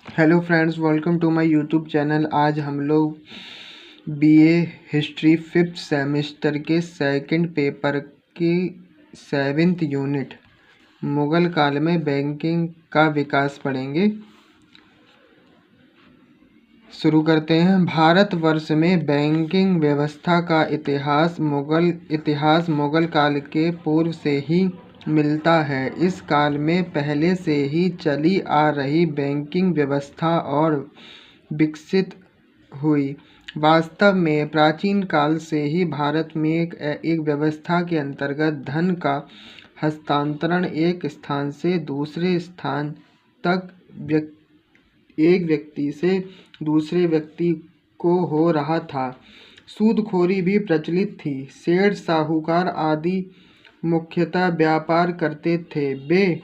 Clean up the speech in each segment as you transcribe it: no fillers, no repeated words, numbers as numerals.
Hello friends, welcome to my YouTube channel. आज हम लोग बीए हिस्ट्री फिफ्थ सेमेस्टर के सेकंड पेपर की 7th यूनिट मुग़ल काल में बैंकिंग का विकास पढ़ेंगे। शुरू करते हैं। भारतवर्ष में बैंकिंग व्यवस्था का इतिहास मुग़ल काल के पूर्व से ही मिलता है। इस काल में पहले से ही चली आ रही बैंकिंग व्यवस्था और विकसित हुई। वास्तव में प्राचीन काल से ही भारत में एक व्यवस्था के अंतर्गत धन का हस्तांतरण एक स्थान से दूसरे स्थान तक एक व्यक्ति से दूसरे व्यक्ति को हो रहा था। सूदखोरी भी प्रचलित थी। सेठ साहूकार आदि मुख्यतः व्यापार करते थे। वे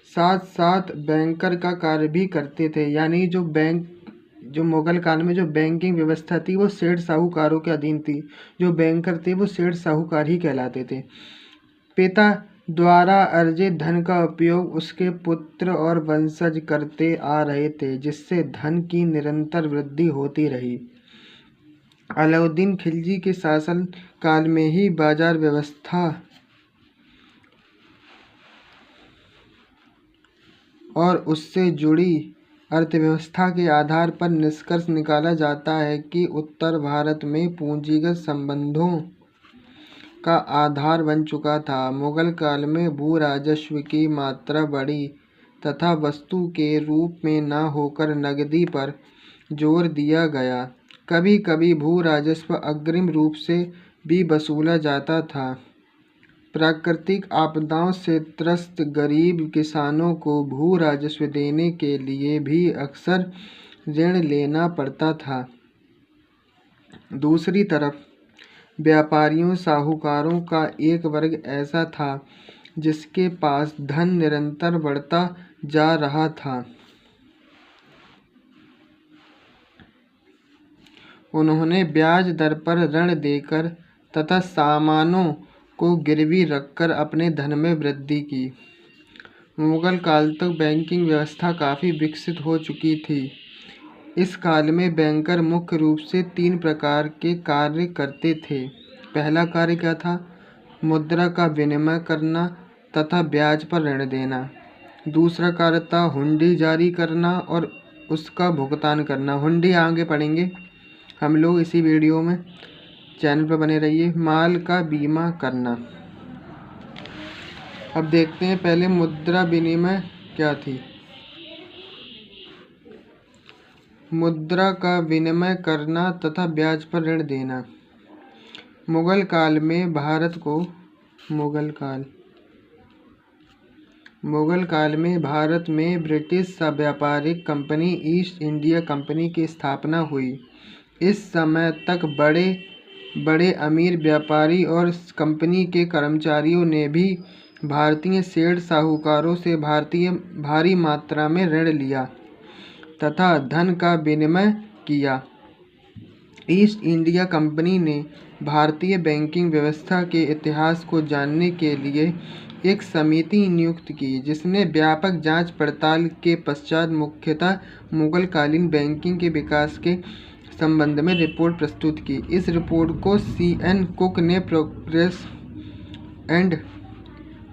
साथ साथ बैंकर का कार्य भी करते थे। यानी जो मुग़ल काल में जो बैंकिंग व्यवस्था थी वो सेठ साहूकारों के अधीन थी। जो बैंकर थे वो सेठ साहूकार ही कहलाते थे। पिता द्वारा अर्जित धन का उपयोग उसके पुत्र और वंशज करते आ रहे थे, जिससे धन की निरंतर वृद्धि होती रही। अलाउद्दीन खिलजी के शासन काल में ही बाजार व्यवस्था और उससे जुड़ी अर्थव्यवस्था के आधार पर निष्कर्ष निकाला जाता है कि उत्तर भारत में पूंजीगत संबंधों का आधार बन चुका था। मुग़ल काल में भू राजस्व की मात्रा बढ़ी तथा वस्तु के रूप में न होकर नकदी पर जोर दिया गया। कभी कभी भू राजस्व अग्रिम रूप से भी वसूला जाता था। प्राकृतिक आपदाओं से त्रस्त गरीब किसानों को भू राजस्व देने के लिए भी अक्सर ऋण लेना पड़ता था। दूसरी तरफ व्यापारियों साहूकारों का एक वर्ग ऐसा था जिसके पास धन निरंतर बढ़ता जा रहा था। उन्होंने ब्याज दर पर ऋण देकर तथा सामानों को गिरवी रखकर अपने धन में वृद्धि की। मुग़ल काल तक बैंकिंग व्यवस्था काफ़ी विकसित हो चुकी थी। इस काल में बैंकर मुख्य रूप से 3 प्रकार के कार्य करते थे। पहला कार्य क्या था? मुद्रा का विनिमय करना तथा ब्याज पर ऋण देना। दूसरा कार्य था हुंडी जारी करना और उसका भुगतान करना। हुंडी आगे पढ़ेंगे हम लोग इसी वीडियो में, चैनल पर बने रहिए। माल का बीमा करना। अब देखते हैं पहले मुद्रा विनिमय क्या थी। मुद्रा का विनिमय करना तथा ब्याज पर ऋण देना। मुग़ल काल में भारत में ब्रिटिश व्यापारिक कंपनी ईस्ट इंडिया कंपनी की स्थापना हुई। इस समय तक बड़े बड़े अमीर व्यापारी और कंपनी के कर्मचारियों ने भी भारतीय सेठ साहूकारों से भारी मात्रा में ऋण लिया तथा धन का विनिमय किया। ईस्ट इंडिया कंपनी ने भारतीय बैंकिंग व्यवस्था के इतिहास को जानने के लिए एक समिति नियुक्त की, जिसने व्यापक जांच पड़ताल के पश्चात मुख्यतः मुग़ल कालीन बैंकिंग के विकास के संबंध में रिपोर्ट प्रस्तुत की। इस रिपोर्ट को C.N. कुक ने progress and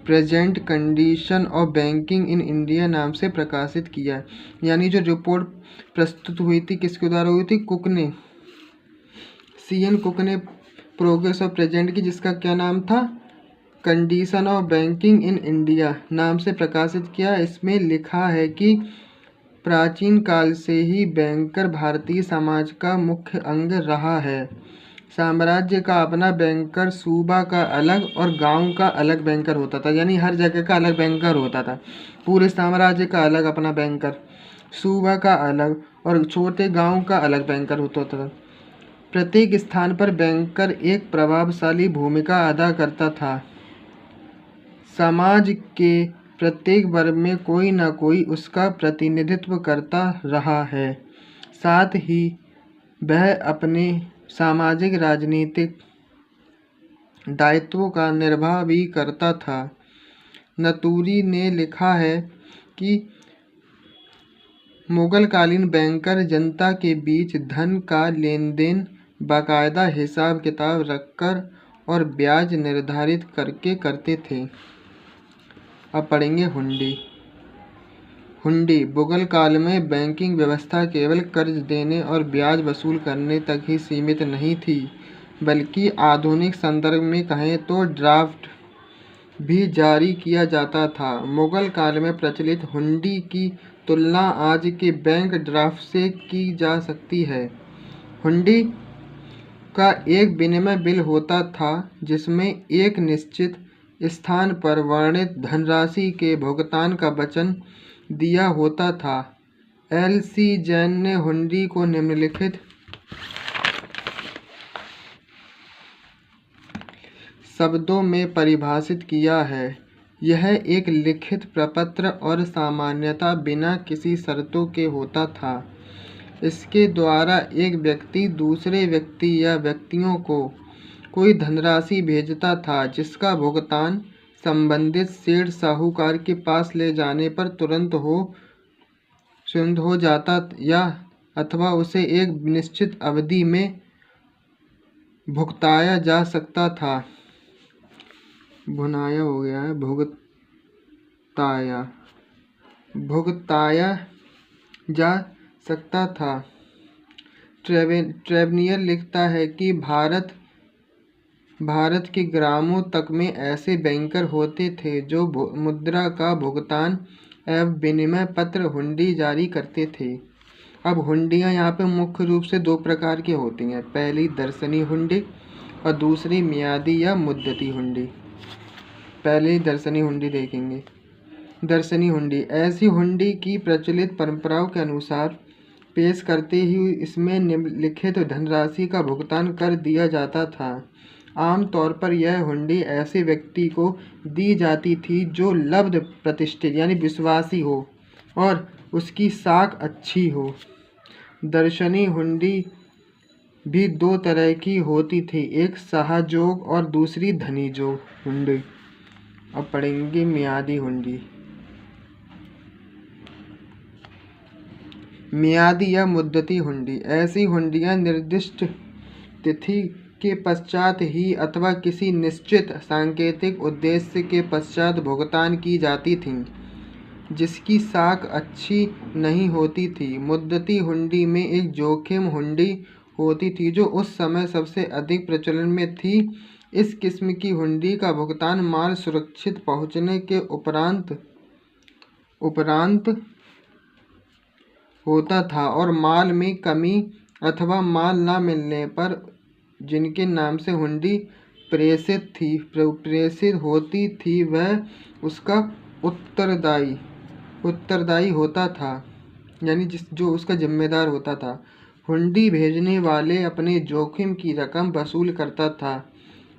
present condition of banking in India नाम से प्रकाशित किया। यानी जो रिपोर्ट प्रस्तुत हुई थी किसके द्वारा हुई थी? कुक ने, C.N. कुक ने प्रोग्रेस ऑफ प्रेजेंट की, जिसका क्या नाम था? Condition of banking in India नाम से प्रकाशित किया। इसमें लिखा है कि प्राचीन काल से ही बैंकर भारतीय समाज का मुख्य अंग रहा है। साम्राज्य का अपना बैंकर, सूबा का अलग और गांव का अलग बैंकर होता था। यानी हर जगह का अलग बैंकर होता था। पूरे साम्राज्य का अलग अपना बैंकर, सूबा का अलग और छोटे गांव का अलग बैंकर होता था। प्रत्येक स्थान पर बैंकर एक प्रभावशाली भूमिका अदा करता था। समाज के प्रत्येक वर्ग में कोई न कोई उसका प्रतिनिधित्व करता रहा है। साथ ही वह अपने सामाजिक राजनीतिक दायित्वों का निर्वाह भी करता था। नतूरी ने लिखा है कि मुगलकालीन बैंकर जनता के बीच धन का लेनदेन बाकायदा हिसाब किताब रखकर और ब्याज निर्धारित करके करते थे। अब पढ़ेंगे हुंडी। हुंडी मुगल काल में बैंकिंग व्यवस्था केवल कर्ज देने और ब्याज वसूल करने तक ही सीमित नहीं थी, बल्कि आधुनिक संदर्भ में कहें तो ड्राफ्ट भी जारी किया जाता था। मुगल काल में प्रचलित हुंडी की तुलना आज के बैंक ड्राफ्ट से की जा सकती है। हुंडी का एक विनिमय बिल होता था जिसमें एक निश्चित स्थान पर वर्णित धनराशि के भुगतान का वचन दिया होता था। एल.सी. जैन ने हुंडी को निम्नलिखित शब्दों में परिभाषित किया है। यह एक लिखित प्रपत्र और सामान्यतः बिना किसी शर्तों के होता था। इसके द्वारा एक व्यक्ति दूसरे व्यक्ति या व्यक्तियों को कोई धनराशि भेजता था, जिसका भुगतान संबंधित सेठ साहूकार के पास ले जाने पर तुरंत हो जाता या अथवा उसे एक निश्चित अवधि में भुगताया जा सकता था। भुनाया हो गया है, भुगताया जा सकता था। ट्रेवनियर लिखता है कि भारत के ग्रामों तक में ऐसे बैंकर होते थे जो मुद्रा का भुगतान एवं विनिमय पत्र हुंडी जारी करते थे। अब हुंडियाँ यहाँ पे मुख्य रूप से दो प्रकार की होती हैं। पहली दर्शनी हुंडी और दूसरी मियादी या मुद्दती हुंडी। पहले दर्शनी हुंडी देखेंगे। दर्शनी हुंडी ऐसी हुंडी की प्रचलित परंपराओं के अनुसार पेश करते ही इसमें निम्नलिखित धनराशि का भुगतान कर दिया जाता था। आमतौर पर यह हुंडी ऐसे व्यक्ति को दी जाती थी जो लब्ध प्रतिष्ठित यानी विश्वासी हो और उसकी साख अच्छी हो। दर्शनी हुंडी भी दो तरह की होती थी, एक सहजोग और दूसरी धनीजोग हुंडी। अब पढ़ेंगे मियादी हुंडी। मियादी या मुद्दती हुंडी ऐसी हुंडियाँ निर्दिष्ट तिथि के पश्चात ही अथवा किसी निश्चित सांकेतिक उद्देश्य के पश्चात भुगतान की जाती थीं, जिसकी साख अच्छी नहीं होती थी। मुद्दती हुंडी में एक जोखिम हुंडी होती थी जो उस समय सबसे अधिक प्रचलन में थी। इस किस्म की हुंडी का भुगतान माल सुरक्षित पहुंचने के उपरांत होता था और माल में कमी अथवा माल न मिलने पर जिनके नाम से हुंडी प्रेषित होती थी वह उसका उत्तरदायी होता था, यानी जो उसका जिम्मेदार होता था। हुंडी भेजने वाले अपने जोखिम की रकम वसूल करता था।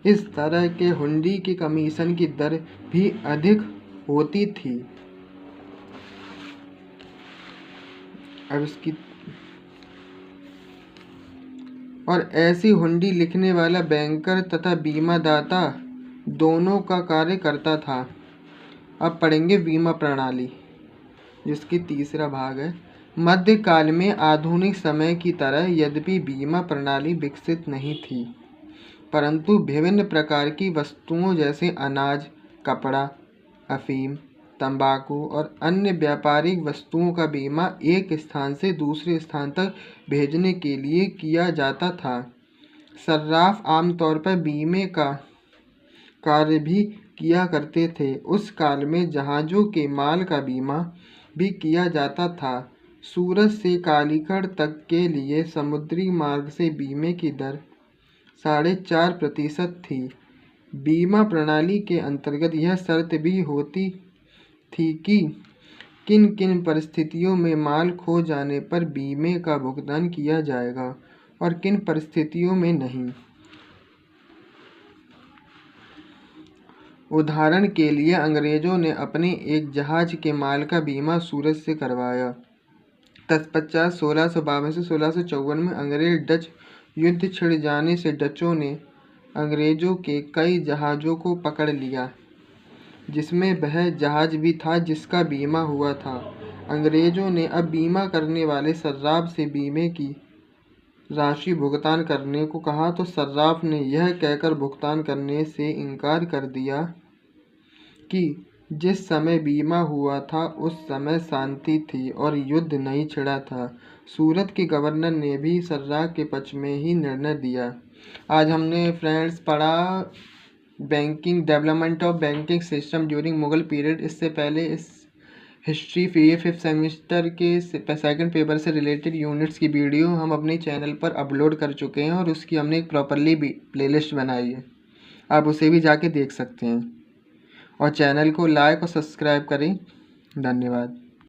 इस तरह के हुंडी की कमीशन की दर भी अधिक होती थी। अब इसकी और ऐसी हुंडी लिखने वाला बैंकर तथा बीमा दाता दोनों का कार्य करता था। अब पढ़ेंगे बीमा प्रणाली, जिसकी तीसरा भाग है। मध्यकाल में आधुनिक समय की तरह यद्यपि बीमा प्रणाली विकसित नहीं थी, परंतु विभिन्न प्रकार की वस्तुओं जैसे अनाज, कपड़ा, अफीम, तंबाकू और अन्य व्यापारिक वस्तुओं का बीमा एक स्थान से दूसरे स्थान तक भेजने के लिए किया जाता था। सर्राफ आमतौर पर बीमे का कार्य भी किया करते थे। उस काल में जहाज़ों के माल का बीमा भी किया जाता था। सूरत से कालीकट तक के लिए समुद्री मार्ग से बीमे की दर 4.5% थी। बीमा प्रणाली के अंतर्गत यह शर्त भी होती थी कि किन किन परिस्थितियों में माल खो जाने पर बीमे का भुगतान किया जाएगा और किन परिस्थितियों में नहीं। उदाहरण के लिए अंग्रेजों ने अपने एक जहाज के माल का बीमा सूरत से करवाया। तत्पश्चात 1652 से 1654 में अंग्रेज डच युद्ध छिड़ जाने से डचों ने अंग्रेजों के कई जहाज़ों को पकड़ लिया, जिसमें वह जहाज़ भी था जिसका बीमा हुआ था। अंग्रेजों ने अब बीमा करने वाले सर्राफ से बीमे की राशि भुगतान करने को कहा तो सर्राफ ने यह कहकर भुगतान करने से इनकार कर दिया कि जिस समय बीमा हुआ था उस समय शांति थी और युद्ध नहीं छिड़ा था। सूरत के गवर्नर ने भी सर्राफ के पक्ष में ही निर्णय दिया। आज हमने फ्रेंड्स पढ़ा banking, development of banking system during Mughal period. इससे पहले इस हिस्ट्री फिफ्थ सेमेस्टर के सेकंड पेपर से रिलेटेड यूनिट्स की वीडियो हम अपने चैनल पर अपलोड कर चुके हैं और उसकी हमने एक प्रॉपरली प्लेलिस्ट बनाई है, आप उसे भी जाके देख सकते हैं। और चैनल को लाइक और सब्सक्राइब करें। धन्यवाद।